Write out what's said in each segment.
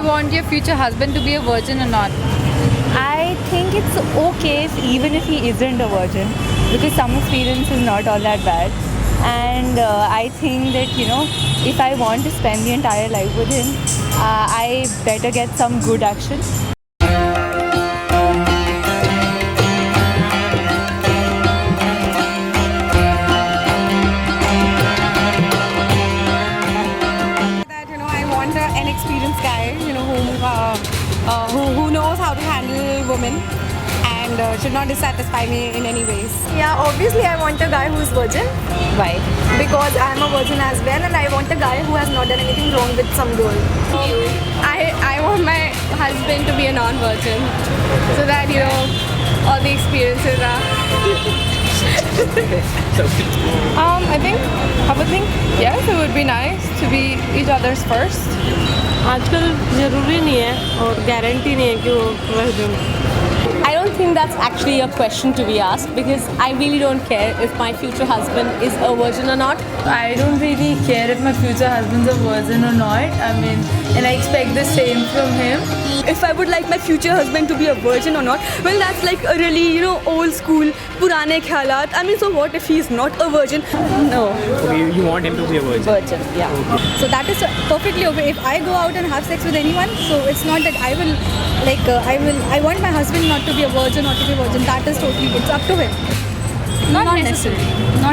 want your future husband to be a virgin or not? I think it's okay even if he isn't a virgin, because some experience is not all that bad. And I think that, if I want to spend the entire life with him, I better get some good action. That I want an experienced guy, who knows how to handle women and should not dissatisfy me in any ways. Yeah, obviously I want a guy who's virgin. Why? Because I'm a virgin as well, and I want a guy who has not done anything wrong with some girl. I want my husband to be a non-virgin, so that all the experiences are. I would think yes, it would be nice to be each other's first. आजकल ज़रूरी नहीं है और guarantee नहीं है कि वो virgin. I don't think that's actually a question to be asked, because I really don't care if my future husband is a virgin or not. I don't really care if my future husband's a virgin or not. And I expect the same from him. If I would like my future husband to be a virgin or not, well, that's like a really, old school, purane khyalat. So what if he's not a virgin? No. Okay, you want him to be a virgin? Virgin, yeah. So that is perfectly okay. If I go out and have sex with anyone, so it's not that I will, I want my husband not to be a virgin or to be a virgin. That is totally, it's up to him. Not necessarily.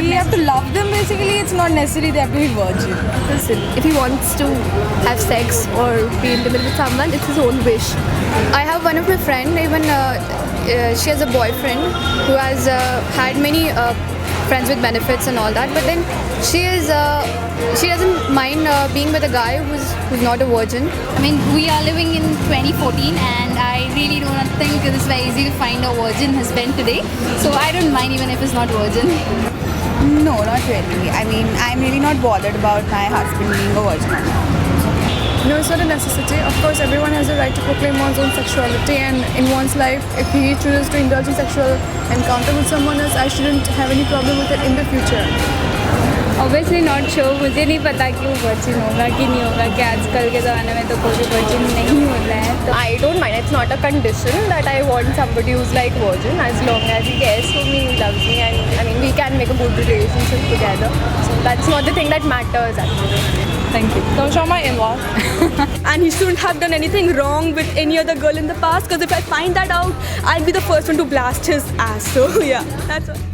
We have to love them basically. It's not necessary they have to be virgin. Listen, if he wants to have sex or be intimate with someone, it's his own wish. I have one of my friend, even she has a boyfriend who has had many friends with benefits and all that, but then she doesn't mind being with a guy who's not a virgin. We are living in 2014, and I really don't think it is very easy to find a virgin husband today. So I don't mind even if it's not virgin. No, not really. I'm really not bothered about my husband being a virgin or not. No, it's not a necessity. Of course, everyone has the right to proclaim one's own sexuality, and in one's life, if he chooses to indulge in sexual encounter with someone else, I shouldn't have any problem with it in the future. Obviously not sure. मुझे नहीं पता कि वो virgin होगा कि नहीं होगा, कि आजकल के ज़माने में तो कोई भी virgin नहीं होता है. तो I don't mind. It's not a condition that I want somebody who's like virgin, as long as he cares for me, he loves me, and we can make a good relationship together. So that's not the thing that matters actually. Thank you. Don't show my in-laws. And he shouldn't have done anything wrong with any other girl in the past, because if I find that out, I'll be the first one to blast his ass. So yeah, that's all.